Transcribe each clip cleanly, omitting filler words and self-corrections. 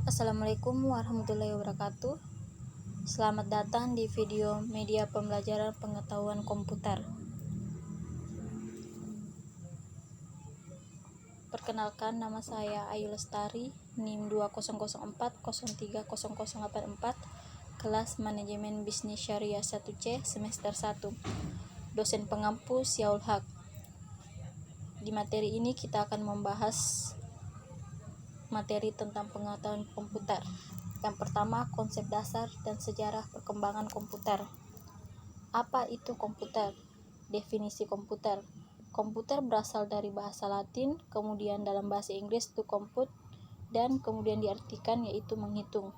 Assalamualaikum warahmatullahi wabarakatuh. Selamat datang di video media pembelajaran pengetahuan komputer. Perkenalkan, nama saya Ayu Lestari, NIM 2004030084, kelas Manajemen Bisnis Syariah 1C semester 1. Dosen pengampu Siaul Haq. Di materi ini kita akan membahas materi tentang pengetahuan komputer. Yang pertama, konsep dasar dan sejarah perkembangan komputer. Apa itu komputer? Definisi komputer. Komputer berasal dari bahasa Latin, kemudian dalam bahasa Inggris to compute, dan kemudian diartikan yaitu menghitung.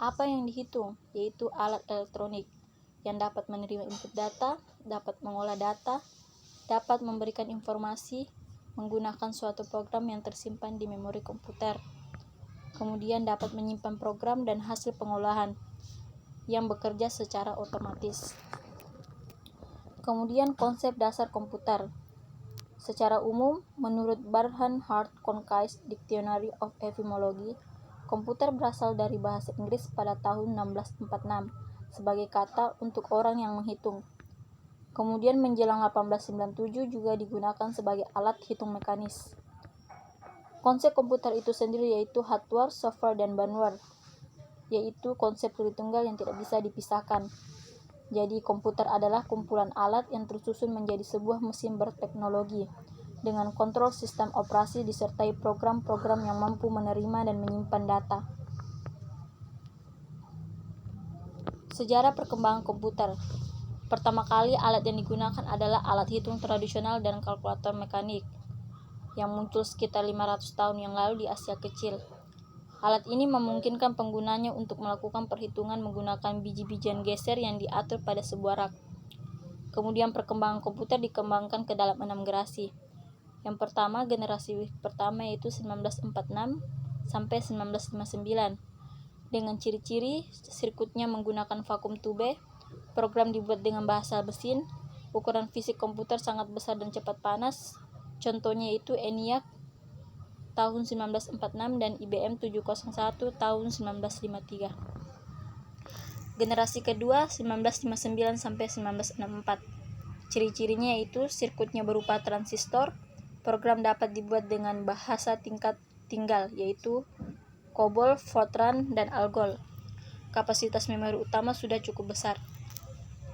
Apa yang dihitung? Yaitu alat elektronik yang dapat menerima input data, dapat mengolah data, dapat memberikan informasi menggunakan suatu program yang tersimpan di memori komputer. Kemudian dapat menyimpan program dan hasil pengolahan yang bekerja secara otomatis. Kemudian konsep dasar komputer. Secara umum, menurut Bernhard Konke's Dictionary of Etymology, komputer berasal dari bahasa Inggris pada tahun 1646 sebagai kata untuk orang yang menghitung. Kemudian menjelang 1897 juga digunakan sebagai alat hitung mekanis. Konsep komputer itu sendiri yaitu hardware, software, dan firmware, yaitu konsep Tritunggal yang tidak bisa dipisahkan. Jadi komputer adalah kumpulan alat yang tersusun menjadi sebuah mesin berteknologi dengan kontrol sistem operasi disertai program-program yang mampu menerima dan menyimpan data. Sejarah perkembangan komputer. Pertama kali alat yang digunakan adalah alat hitung tradisional dan kalkulator mekanik yang muncul sekitar 500 tahun yang lalu di Asia Kecil. Alat ini memungkinkan penggunanya untuk melakukan perhitungan menggunakan biji-bijian geser yang diatur pada sebuah rak. Kemudian perkembangan komputer dikembangkan ke dalam 6 generasi. Yang pertama, generasi pertama yaitu 1946 sampai 1959. Dengan ciri-ciri sirkuitnya menggunakan vakum tube, program dibuat dengan bahasa mesin, ukuran fisik komputer sangat besar dan cepat panas. Contohnya itu ENIAC tahun 1946 dan IBM 701 tahun 1953. Generasi kedua 1959 sampai 1964. Ciri-cirinya yaitu sirkuitnya berupa transistor, program dapat dibuat dengan bahasa tingkat tinggal yaitu COBOL, Fortran, dan ALGOL. Kapasitas memori utama sudah cukup besar.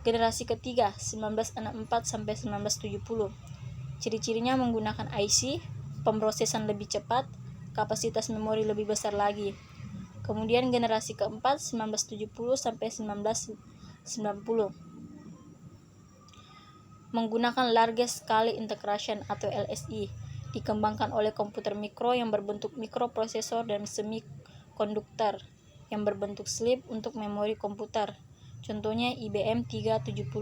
Generasi ketiga 1964 sampai 1970. Ciri-cirinya menggunakan IC, pemrosesan lebih cepat, kapasitas memori lebih besar lagi. Kemudian generasi keempat 1970 sampai 1990. Menggunakan Large Scale Integration atau LSI, dikembangkan oleh komputer mikro yang berbentuk mikroprosesor dan semikonduktor yang berbentuk slip untuk memori komputer. Contohnya IBM 370.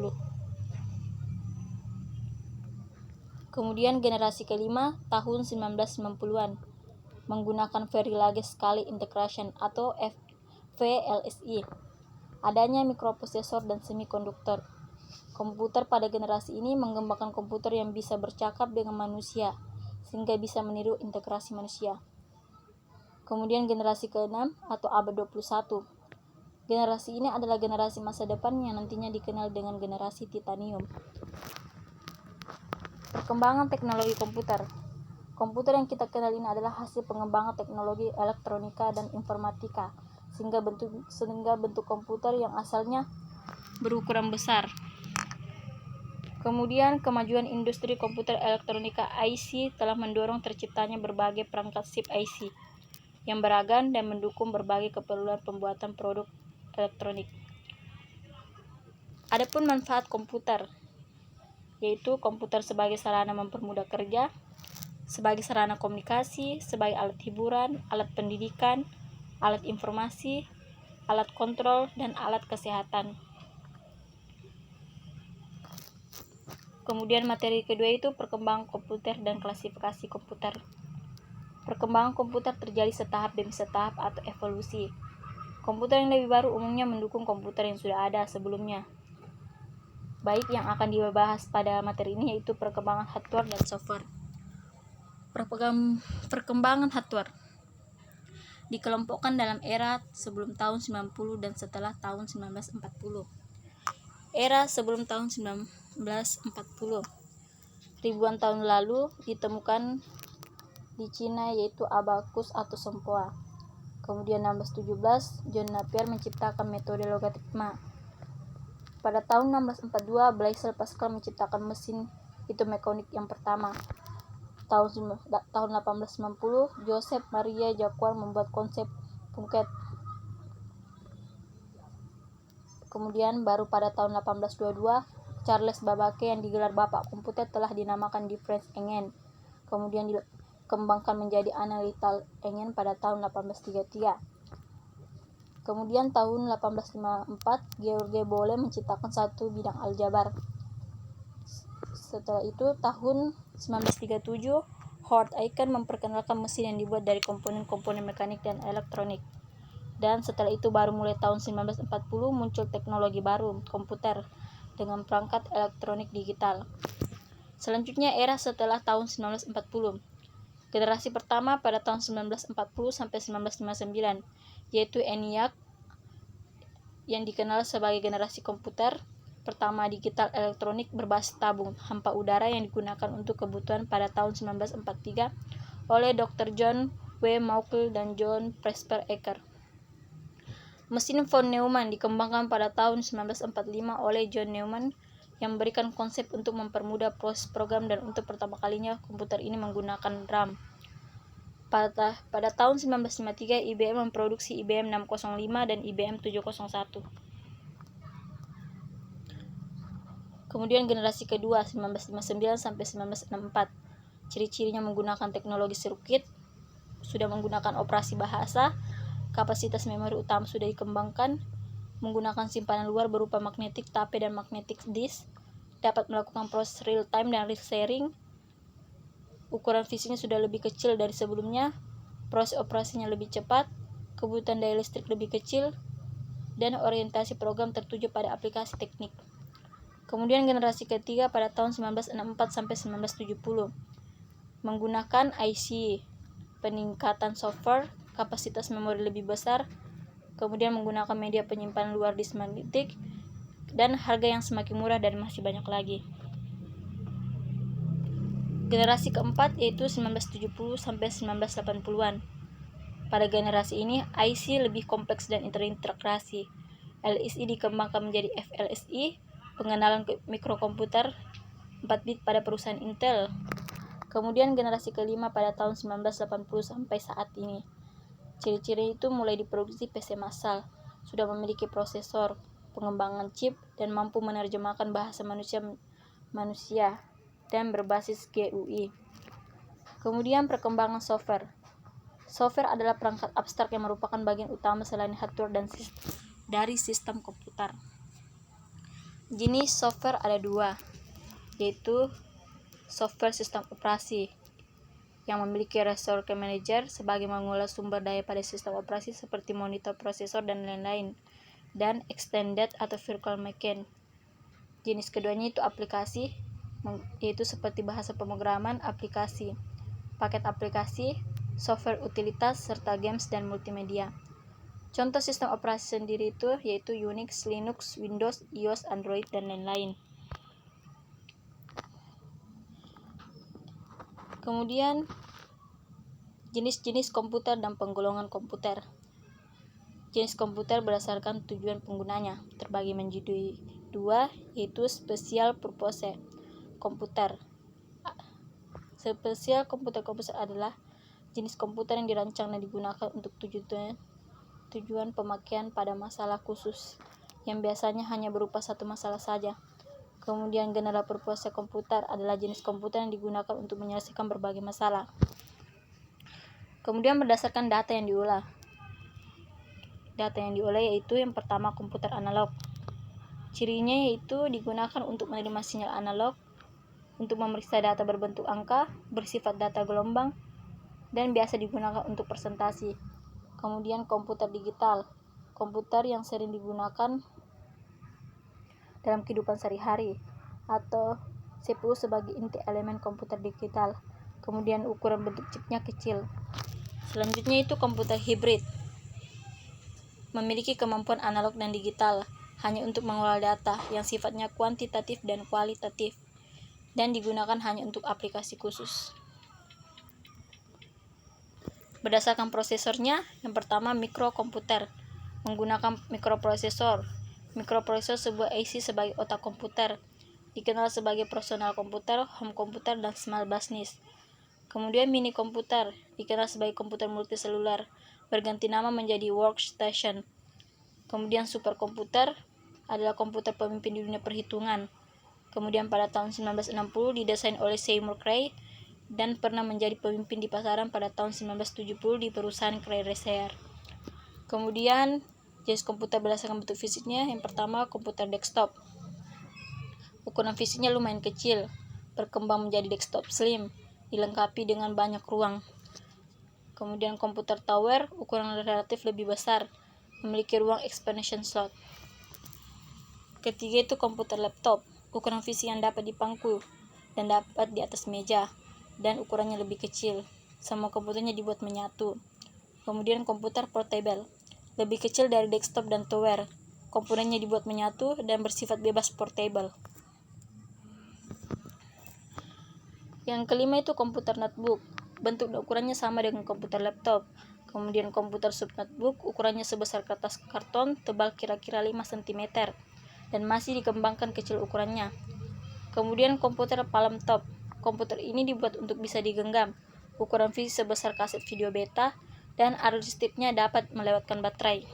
Kemudian generasi kelima tahun 1990-an menggunakan Very Large Scale Integration atau VLSI. Adanya mikroprosesor dan semikonduktor. Komputer pada generasi ini mengembangkan komputer yang bisa bercakap dengan manusia sehingga bisa meniru integrasi manusia. Kemudian generasi ke-6 atau abad 21. Generasi ini adalah generasi masa depan yang nantinya dikenal dengan generasi titanium. Perkembangan teknologi komputer. Komputer yang kita kenal ini adalah hasil pengembangan teknologi elektronika dan informatika sehingga bentuk komputer yang asalnya berukuran besar. Kemudian kemajuan industri komputer elektronika IC telah mendorong terciptanya berbagai perangkat chip IC yang beragam dan mendukung berbagai keperluan pembuatan produk elektronik. Adapun manfaat komputer, yaitu komputer sebagai sarana mempermudah kerja, sebagai sarana komunikasi, sebagai alat hiburan, alat pendidikan, alat informasi, alat kontrol, dan alat kesehatan. Kemudian materi kedua itu perkembangan komputer dan klasifikasi komputer. Perkembangan komputer terjadi setahap demi setahap atau evolusi. Komputer yang lebih baru umumnya mendukung komputer yang sudah ada sebelumnya. Baik, yang akan dibahas pada materi ini yaitu perkembangan hardware dan software. Perkembangan hardware. dikelompokkan dalam era sebelum tahun 90 dan setelah tahun 1940. Era sebelum tahun 1940. Ribuan tahun lalu ditemukan di Cina yaitu abacus atau sempoa. Kemudian 1617 John Napier menciptakan metode logaritma. Pada tahun 1642 Blaise Pascal menciptakan mesin hitung mekanik yang pertama. Tahun 1890 Joseph Maria Jacquard membuat konsep Punnett. Kemudian baru pada tahun 1822 Charles Babbage yang digelar Bapak Komputer telah dinamakan Difference Engine. Kemudian dikembangkan menjadi Analytical Engine pada tahun 1833. Kemudian tahun 1854 George Boole menciptakan satu bidang aljabar. Setelah itu tahun 1937 Howard Aiken memperkenalkan mesin yang dibuat dari komponen-komponen mekanik dan elektronik. Dan setelah itu baru mulai tahun 1940 muncul teknologi baru, komputer, dengan perangkat elektronik digital. Selanjutnya era setelah tahun 1940. Generasi pertama pada tahun 1940 sampai 1959, yaitu ENIAC yang dikenal sebagai generasi komputer pertama digital elektronik berbasis tabung hampa udara yang digunakan untuk kebutuhan pada tahun 1943 oleh Dr. John W. Mauchel dan John Presper Ecker. Mesin von Neumann dikembangkan pada tahun 1945 oleh John Neumann yang memberikan konsep untuk mempermudah proses program, dan untuk pertama kalinya komputer ini menggunakan RAM. Pada tahun 1953 IBM memproduksi IBM 605 dan IBM 701. Kemudian generasi kedua 1959 sampai 1964. Ciri-cirinya menggunakan teknologi sirkuit, sudah menggunakan operasi bahasa, kapasitas memori utama sudah dikembangkan, menggunakan simpanan luar berupa magnetic tape dan magnetic disk, dapat melakukan proses real time dan risk sharing. Ukuran fisiknya sudah lebih kecil dari sebelumnya, proses operasinya lebih cepat, kebutuhan daya listrik lebih kecil, dan orientasi program tertuju pada aplikasi teknik. Kemudian generasi ketiga pada tahun 1964 sampai 1970 menggunakan IC, peningkatan software, kapasitas memori lebih besar, kemudian menggunakan media penyimpanan luar disk magnetik, dan harga yang semakin murah dan masih banyak lagi. Generasi keempat yaitu 1970 sampai 1980-an. Pada generasi ini IC lebih kompleks dan terintegrasi. LSI dikembangkan menjadi FLSI, pengenalan mikrokomputer 4 bit pada perusahaan Intel. Kemudian generasi kelima pada tahun 1980 sampai saat ini. Ciri-ciri itu mulai diproduksi PC massal, sudah memiliki prosesor, pengembangan chip, dan mampu menerjemahkan bahasa manusia dan berbasis GUI. Kemudian perkembangan software. Software adalah perangkat abstrak yang merupakan bagian utama selain hardware dan dari sistem komputer. Jenis software ada dua, yaitu software sistem operasi yang memiliki resource manager sebagai mengolah sumber daya pada sistem operasi seperti monitor, prosesor, dan lain-lain, dan extended atau virtual machine. Jenis keduanya itu aplikasi, yaitu seperti bahasa pemrograman aplikasi, paket aplikasi, software utilitas, serta games dan multimedia. Contoh sistem operasi sendiri itu yaitu Unix, Linux, Windows, iOS, Android, dan lain-lain. Kemudian jenis-jenis komputer dan penggolongan komputer. Jenis komputer berdasarkan tujuan penggunanya terbagi menjadi dua, yaitu special purpose komputer. Spesial komputer adalah jenis komputer yang dirancang dan digunakan untuk tujuan pemakaian pada masalah khusus yang biasanya hanya berupa satu masalah saja. Kemudian general purpose komputer adalah jenis komputer yang digunakan untuk menyelesaikan berbagai masalah. Kemudian berdasarkan data yang diolah. Data yang diolah yaitu yang pertama komputer analog. Cirinya yaitu digunakan untuk menerima sinyal analog, untuk memeriksa data berbentuk angka, bersifat data gelombang, dan biasa digunakan untuk presentasi. Kemudian komputer digital, komputer yang sering digunakan dalam kehidupan sehari-hari, atau CPU sebagai inti elemen komputer digital. Kemudian ukuran bentuk chipnya kecil. Selanjutnya itu komputer hibrid. Memiliki kemampuan analog dan digital hanya untuk mengolah data yang sifatnya kuantitatif dan kualitatif dan digunakan hanya untuk aplikasi khusus. Berdasarkan prosesornya, yang pertama mikrokomputer menggunakan mikroprosesor. Mikroprosesor sebuah IC sebagai otak komputer, dikenal sebagai personal komputer, home komputer, dan small business. Kemudian mini komputer, dikenal sebagai komputer multiseluler, berganti nama menjadi workstation. Kemudian superkomputer adalah komputer pemimpin di dunia perhitungan. Kemudian pada tahun 1960 didesain oleh Seymour Cray dan pernah menjadi pemimpin di pasaran pada tahun 1970 di perusahaan Cray Research. Kemudian jenis komputer berdasarkan bentuk fisiknya, yang pertama komputer desktop. Ukuran fisiknya lumayan kecil, berkembang menjadi desktop slim, dilengkapi dengan banyak ruang. Kemudian komputer tower, ukuran relatif lebih besar, memiliki ruang expansion slot. Ketiga itu komputer laptop, ukuran fisik yang dapat dipangku dan dapat di atas meja, dan ukurannya lebih kecil. Semua komputernya dibuat menyatu. Kemudian komputer portable, lebih kecil dari desktop dan tower. Komponennya dibuat menyatu dan bersifat bebas portable. Yang kelima itu komputer notebook. Bentuk dan ukurannya sama dengan komputer laptop. Kemudian komputer subnotebook, ukurannya sebesar kertas karton, tebal kira-kira 5 cm, dan masih dikembangkan kecil ukurannya. Kemudian komputer palm top. Komputer ini dibuat untuk bisa digenggam. Ukuran fisik sebesar kaset video beta, dan arus listrik-nya dapat melewatkan baterai.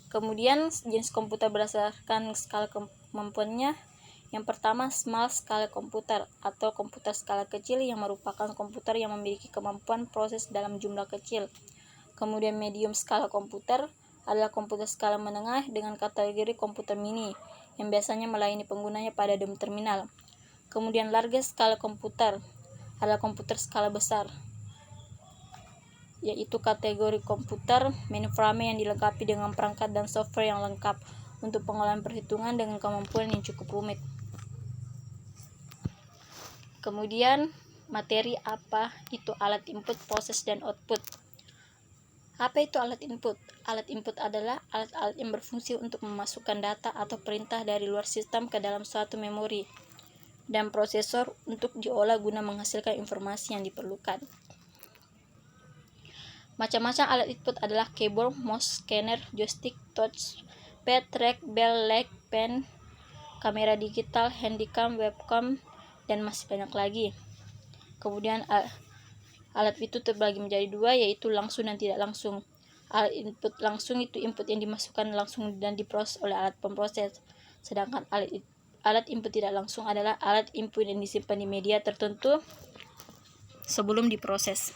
Kemudian jenis komputer berdasarkan skala kemampuannya. Yang pertama small scale komputer atau komputer skala kecil yang merupakan komputer yang memiliki kemampuan proses dalam jumlah kecil. Kemudian medium skala komputer adalah komputer skala menengah dengan kategori komputer mini yang biasanya melayani penggunanya pada DOM terminal. Kemudian large skala komputer adalah komputer skala besar, yaitu kategori komputer mainframe yang dilengkapi dengan perangkat dan software yang lengkap untuk pengolahan perhitungan dengan kemampuan yang cukup rumit. Kemudian materi apa itu alat input, proses, dan output. Apa itu alat input? Alat input adalah alat-alat yang berfungsi untuk memasukkan data atau perintah dari luar sistem ke dalam suatu memori dan prosesor untuk diolah guna menghasilkan informasi yang diperlukan. Macam-macam alat input adalah keyboard, mouse, scanner, joystick, touchpad, trackball, lag, pen, kamera digital, handycam, webcam, dan masih banyak lagi. Kemudian alat itu terbagi menjadi dua, yaitu langsung dan tidak langsung. Alat input langsung itu input yang dimasukkan langsung dan diproses oleh alat pemproses. Sedangkan alat input tidak langsung adalah alat input yang disimpan di media tertentu sebelum diproses.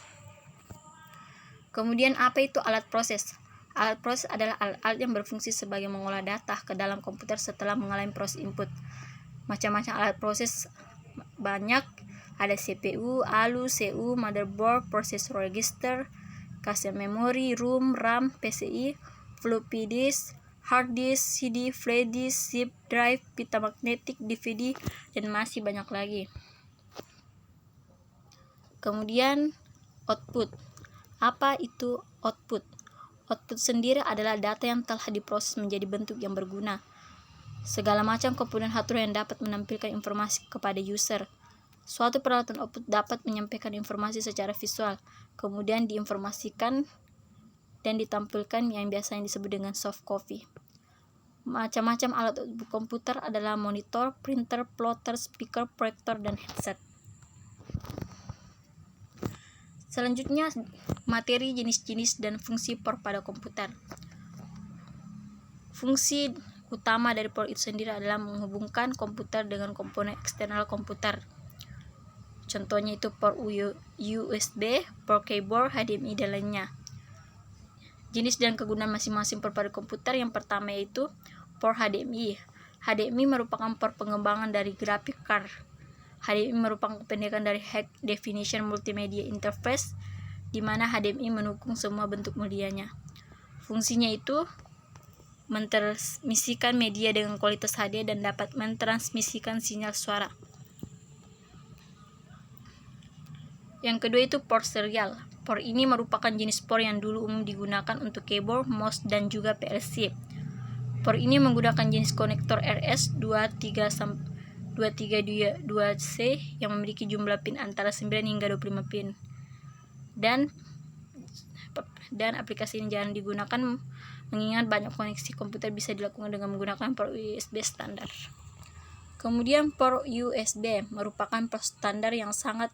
Kemudian apa itu alat proses? Alat proses adalah alat-alat yang berfungsi sebagai mengolah data ke dalam komputer setelah mengalami proses input. Macam-macam alat proses banyak, ada CPU, ALU, CU, motherboard, processor register, cache memory, ROM, RAM, PCI, floppy disk, hard disk, CD, flash disk, zip drive, pita magnetik, DVD, dan masih banyak lagi. Kemudian output. Apa itu output? Output sendiri adalah data yang telah diproses menjadi bentuk yang berguna. Segala macam komponen hardware yang dapat menampilkan informasi kepada user. Suatu peralatan output dapat menyampaikan informasi secara visual, kemudian diinformasikan dan ditampilkan yang biasanya disebut dengan soft copy. Macam-macam alat output komputer adalah monitor, printer, plotter, speaker, proyektor, dan headset. Selanjutnya, materi, jenis-jenis, dan fungsi port pada komputer. Fungsi utama dari port itu sendiri adalah menghubungkan komputer dengan komponen eksternal komputer. Contohnya itu port USB, port keyboard, HDMI, dan lainnya. Jenis dan kegunaan masing-masing port pada komputer. Yang pertama yaitu port HDMI. HDMI merupakan port pengembangan dari graphic card. HDMI merupakan kependekan dari High Definition Multimedia Interface, di mana HDMI mendukung semua bentuk medianya. Fungsinya itu mentransmisikan media dengan kualitas HD dan dapat mentransmisikan sinyal suara. Yang kedua itu port serial. Port ini merupakan jenis port yang dulu umum digunakan untuk keyboard, mouse, dan juga PLC. Port ini menggunakan jenis konektor RS232C yang memiliki jumlah pin antara 9 hingga 25 pin. Dan aplikasi ini jarang digunakan mengingat banyak koneksi komputer bisa dilakukan dengan menggunakan port USB standar. Kemudian port USB merupakan port standar yang sangat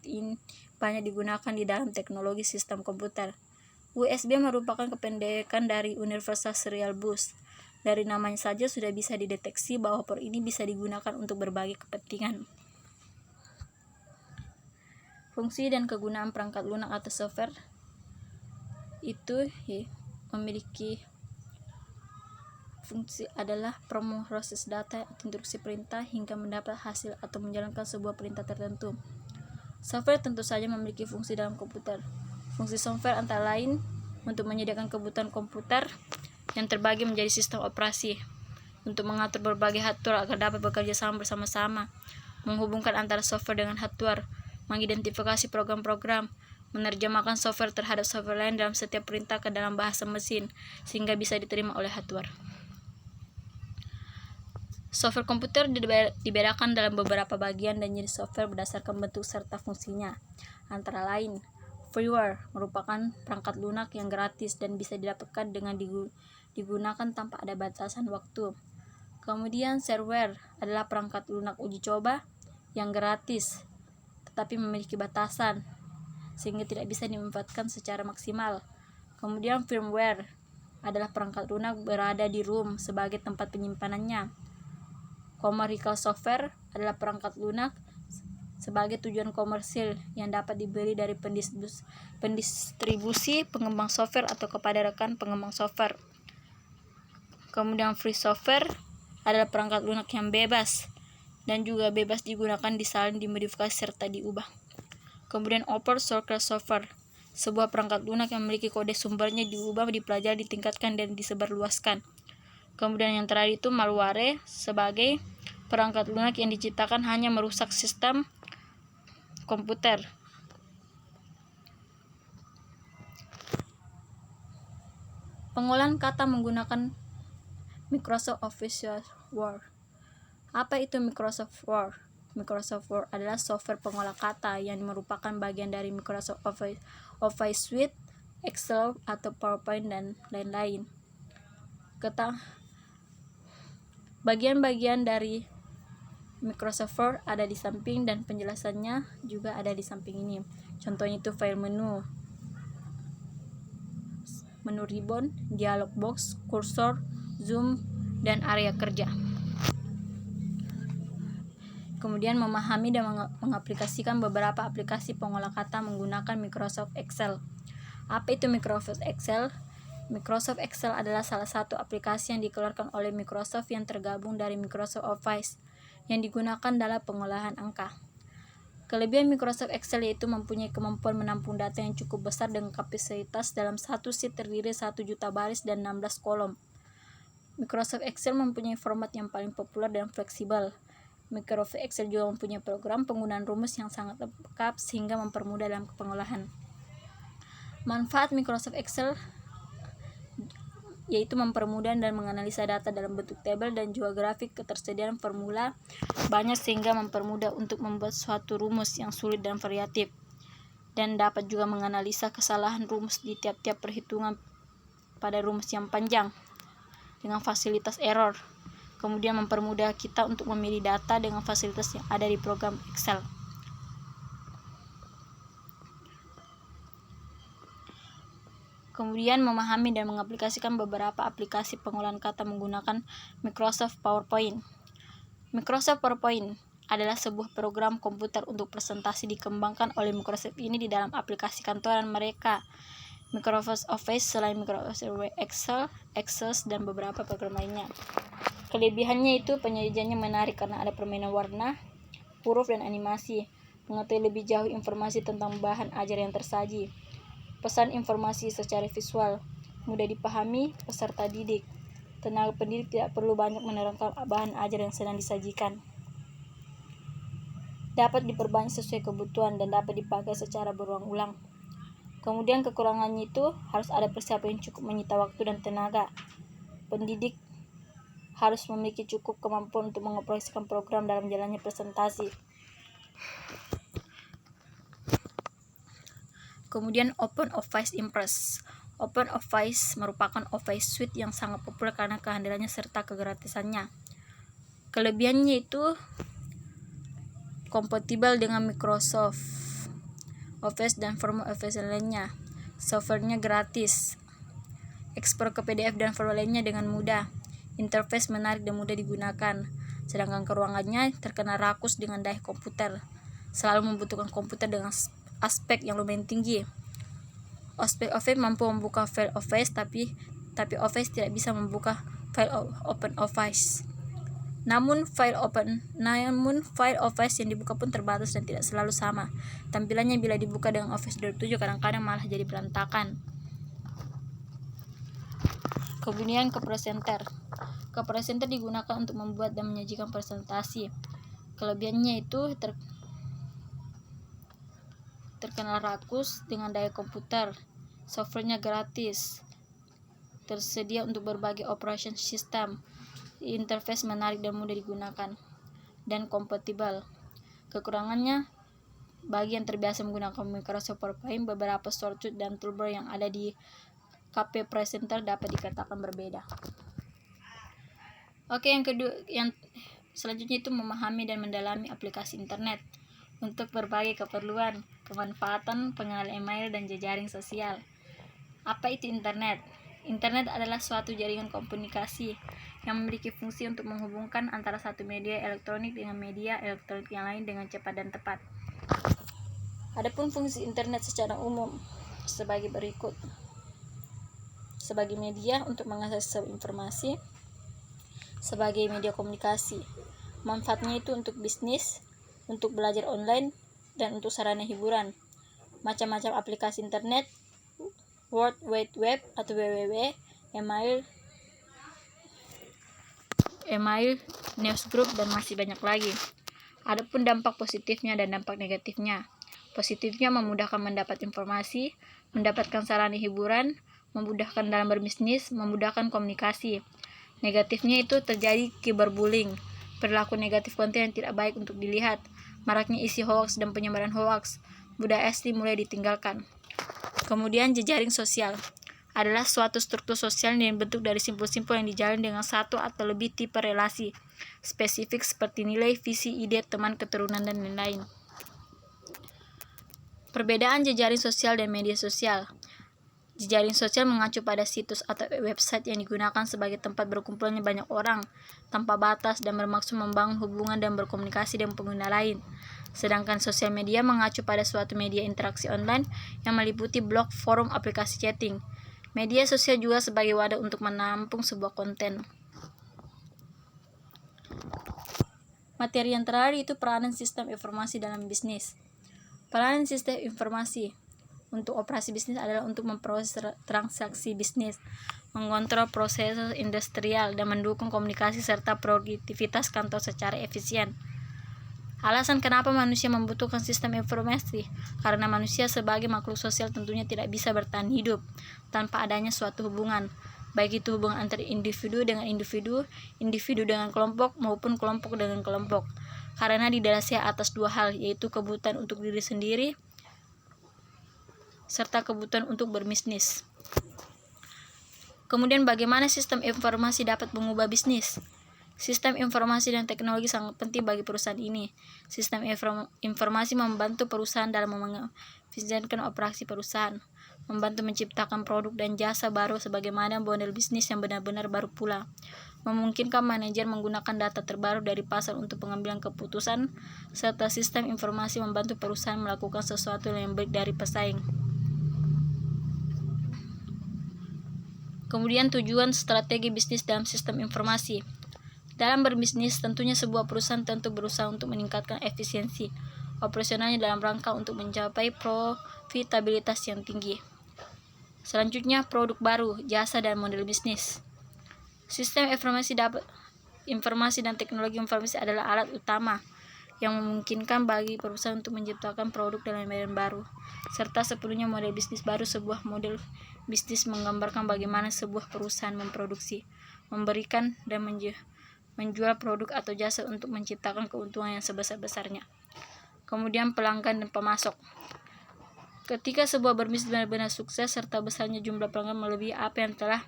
banyak digunakan di dalam teknologi sistem komputer. USB merupakan kependekan dari Universal Serial Bus. Dari namanya saja sudah bisa dideteksi bahwa port ini bisa digunakan untuk berbagai kepentingan. Fungsi dan kegunaan perangkat lunak atau software itu memiliki fungsi adalah proses data atau instruksi perintah hingga mendapat hasil atau menjalankan sebuah perintah tertentu. Software tentu saja memiliki fungsi dalam komputer. Fungsi software antara lain untuk menyediakan kebutuhan komputer yang terbagi menjadi sistem operasi, untuk mengatur berbagai hardware agar dapat bekerja sama bersama-sama, menghubungkan antara software dengan hardware, mengidentifikasi program-program, menerjemahkan software terhadap software lain dalam setiap perintah ke dalam bahasa mesin sehingga bisa diterima oleh hardware. Software komputer dibedakan dalam beberapa bagian dan jenis software berdasarkan bentuk serta fungsinya. Antara lain, freeware merupakan perangkat lunak yang gratis dan bisa didapatkan dengan digunakan tanpa ada batasan waktu. Kemudian shareware adalah perangkat lunak uji coba yang gratis tetapi memiliki batasan sehingga tidak bisa dimanfaatkan secara maksimal. Kemudian firmware adalah perangkat lunak berada di ROM sebagai tempat penyimpanannya. Commercial software adalah perangkat lunak sebagai tujuan komersil yang dapat dibeli dari pendistribusi pengembang software atau kepada rekan pengembang software. Kemudian free software adalah perangkat lunak yang bebas dan juga bebas digunakan, disalin, dimodifikasi, serta diubah. Kemudian open source software, sebuah perangkat lunak yang memiliki kode sumbernya diubah, dipelajari, ditingkatkan, dan disebarluaskan. Kemudian yang terakhir itu malware sebagai perangkat lunak yang diciptakan hanya merusak sistem komputer. Pengolahan kata menggunakan Microsoft Office Word. Apa itu Microsoft Word? Microsoft Word adalah software pengolah kata yang merupakan bagian dari Microsoft Office Suite, Excel atau PowerPoint dan lain-lain. Bagian-bagian dari Microsoft Word ada di samping dan penjelasannya juga ada di samping ini. Contohnya itu file menu ribbon, dialog box, kursor, zoom, dan area kerja. Kemudian memahami dan mengaplikasikan beberapa aplikasi pengolah kata menggunakan Microsoft Excel. Apa itu Microsoft Excel? Microsoft Excel adalah salah satu aplikasi yang dikeluarkan oleh Microsoft yang tergabung dari Microsoft Office yang digunakan dalam pengolahan angka. Kelebihan Microsoft Excel yaitu mempunyai kemampuan menampung data yang cukup besar dengan kapasitas dalam satu sheet terdiri 1 juta baris dan 16 kolom. Microsoft Excel mempunyai format yang paling populer dan fleksibel. Microsoft Excel juga mempunyai program penggunaan rumus yang sangat lengkap sehingga mempermudah dalam pengolahan. Manfaat Microsoft Excel yaitu mempermudah dan menganalisa data dalam bentuk tabel dan juga grafik. Ketersediaan formula banyak sehingga mempermudah untuk membuat suatu rumus yang sulit dan variatif, dan dapat juga menganalisa kesalahan rumus di tiap-tiap perhitungan pada rumus yang panjang dengan fasilitas error. Kemudian mempermudah kita untuk memilih data dengan fasilitas yang ada di program Excel. Kemudian memahami dan mengaplikasikan beberapa aplikasi pengolahan kata menggunakan Microsoft PowerPoint. Microsoft PowerPoint adalah sebuah program komputer untuk presentasi dikembangkan oleh Microsoft ini di dalam aplikasi kantoran mereka. Microsoft Office selain Microsoft Excel, Access, dan beberapa program lainnya. Kelebihannya itu penyajiannya menarik karena ada permainan warna, huruf, dan animasi. Mengetahui lebih jauh informasi tentang bahan ajar yang tersaji. Pesan informasi secara visual, mudah dipahami peserta didik. Tenaga pendidik tidak perlu banyak menerangkan bahan ajar yang sedang disajikan. Dapat diperbanyak sesuai kebutuhan dan dapat dipakai secara berulang-ulang. Kemudian kekurangannya itu harus ada persiapan yang cukup menyita waktu dan tenaga. Pendidik harus memiliki cukup kemampuan untuk mengoperasikan program dalam jalannya presentasi. Kemudian Open Office Impress. Open Office merupakan Office suite yang sangat populer karena kehadirannya serta kegratisannya. Kelebihannya itu kompatibel dengan Microsoft Office dan format Office lainnya. Softwarenya gratis. Ekspor ke PDF dan format lainnya dengan mudah. Interface menarik dan mudah digunakan. Sedangkan keruangannya terkenal rakus dengan daya komputer. Selalu membutuhkan komputer dengan aspek yang lumayan tinggi. Aspek Office mampu membuka file Office, tapi Office tidak bisa membuka file Open Office. Namun file Office yang dibuka pun terbatas dan tidak selalu sama. Tampilannya bila dibuka dengan Office 2007 kadang-kadang malah jadi berantakan. Kemudian ke presenter. Ke presenter digunakan untuk membuat dan menyajikan presentasi. Kelebihannya itu terkenal rakus dengan daya komputer. Softwarenya gratis. Tersedia untuk berbagai operation system. Interface menarik dan mudah digunakan dan kompatibel. Kekurangannya, bagi yang terbiasa menggunakan Microsoft PowerPoint, beberapa shortcut dan toolbar yang ada di KP Presenter dapat dikatakan berbeda. Oke, yang selanjutnya itu memahami dan mendalami aplikasi internet untuk berbagai keperluan, pemanfaatan, pengenalan email dan jejaring sosial. Apa itu internet? Internet adalah suatu jaringan komunikasi yang memiliki fungsi untuk menghubungkan antara satu media elektronik dengan media elektronik yang lain dengan cepat dan tepat. Adapun fungsi internet secara umum sebagai berikut. Sebagai media untuk mengakses informasi, sebagai media komunikasi. Manfaatnya itu untuk bisnis, untuk belajar online, dan untuk sarana hiburan. Macam-macam aplikasi internet, World Wide Web atau www, email, newsgroup, dan masih banyak lagi. Adapun dampak positifnya dan dampak negatifnya. Positifnya memudahkan mendapat informasi, mendapatkan sarana hiburan, memudahkan dalam berbisnis, memudahkan komunikasi. Negatifnya itu terjadi cyberbullying, perilaku negatif konten yang tidak baik untuk dilihat, maraknya isi hoax dan penyebaran hoax, budaya asli mulai ditinggalkan. Kemudian jejaring sosial adalah suatu struktur sosial yang dibentuk dari simpul-simpul yang dijalin dengan satu atau lebih tipe relasi spesifik seperti nilai, visi, ide, teman, keturunan, dan lain-lain. Perbedaan jejaring sosial dan media sosial. Jejaring sosial mengacu pada situs atau website yang digunakan sebagai tempat berkumpulnya banyak orang tanpa batas dan bermaksud membangun hubungan dan berkomunikasi dengan pengguna lain. Sedangkan sosial media mengacu pada suatu media interaksi online yang meliputi blog, forum, aplikasi chatting. Media sosial juga sebagai wadah untuk menampung sebuah konten. Materi yang terakhir itu peranan sistem informasi dalam bisnis. Peranan sistem informasi untuk operasi bisnis adalah untuk memproses transaksi bisnis, mengontrol proses industrial, dan mendukung komunikasi serta produktivitas kantor secara efisien. Alasan kenapa manusia membutuhkan sistem informasi? Karena manusia sebagai makhluk sosial tentunya tidak bisa bertahan hidup tanpa adanya suatu hubungan, baik itu hubungan antara individu dengan individu, individu dengan kelompok, maupun kelompok dengan kelompok. Karena didasari atas dua hal, yaitu kebutuhan untuk diri sendiri serta kebutuhan untuk berbisnis. Kemudian bagaimana sistem informasi dapat mengubah bisnis? Sistem informasi dan teknologi sangat penting bagi perusahaan ini. Sistem informasi membantu perusahaan dalam mengefisienkan operasi perusahaan, membantu menciptakan produk dan jasa baru sebagaimana model bisnis yang benar-benar baru pula, memungkinkan manajer menggunakan data terbaru dari pasar untuk pengambilan keputusan, serta sistem informasi membantu perusahaan melakukan sesuatu yang baik dari pesaing. Kemudian tujuan strategi bisnis dalam sistem informasi. Dalam berbisnis, tentunya sebuah perusahaan tentu berusaha untuk meningkatkan efisiensi operasionalnya dalam rangka untuk mencapai profitabilitas yang tinggi. Selanjutnya, produk baru, jasa, dan model bisnis. Sistem informasi dan teknologi informasi adalah alat utama yang memungkinkan bagi perusahaan untuk menciptakan produk dalam medan baru, serta sepenuhnya model bisnis baru. Sebuah model bisnis menggambarkan bagaimana sebuah perusahaan memproduksi, memberikan, dan menjual produk atau jasa untuk menciptakan keuntungan yang sebesar-besarnya. Kemudian pelanggan dan pemasok. Ketika sebuah bisnis benar-benar sukses serta besarnya jumlah pelanggan melebihi apa yang telah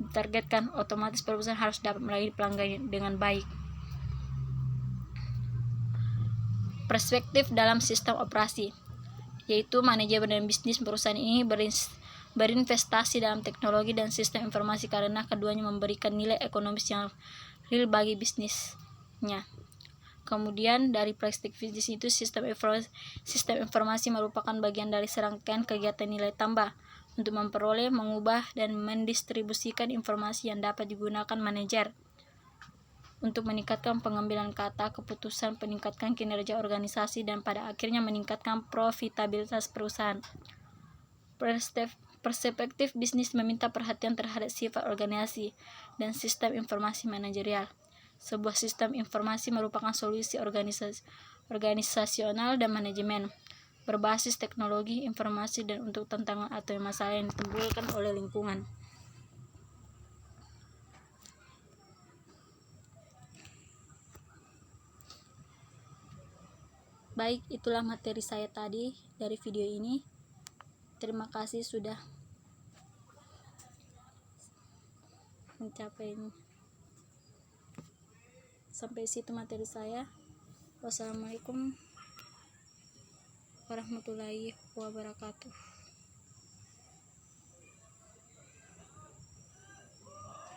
ditargetkan, otomatis perusahaan harus dapat melayani pelanggan dengan baik. Perspektif dalam sistem operasi, yaitu manajemen dan bisnis. Perusahaan ini berinvestasi dalam teknologi dan sistem informasi karena keduanya memberikan nilai ekonomis yang real bagi bisnisnya. Kemudian dari perspektif bisnis itu, sistem informasi merupakan bagian dari serangkaian kegiatan nilai tambah untuk memperoleh, mengubah, dan mendistribusikan informasi yang dapat digunakan manajer untuk meningkatkan pengambilan keputusan, meningkatkan kinerja organisasi, dan pada akhirnya meningkatkan profitabilitas perusahaan. Perspektif bisnis meminta perhatian terhadap sifat organisasi dan sistem informasi manajerial. Sebuah sistem informasi merupakan solusi organisasional dan manajemen berbasis teknologi informasi dan untuk tantangan atau masalah yang ditimbulkan oleh lingkungan. Baik, itulah materi saya tadi dari video ini. Terima kasih sudah mencapai ini. Sampai situ materi saya. Wassalamualaikum warahmatullahi wabarakatuh.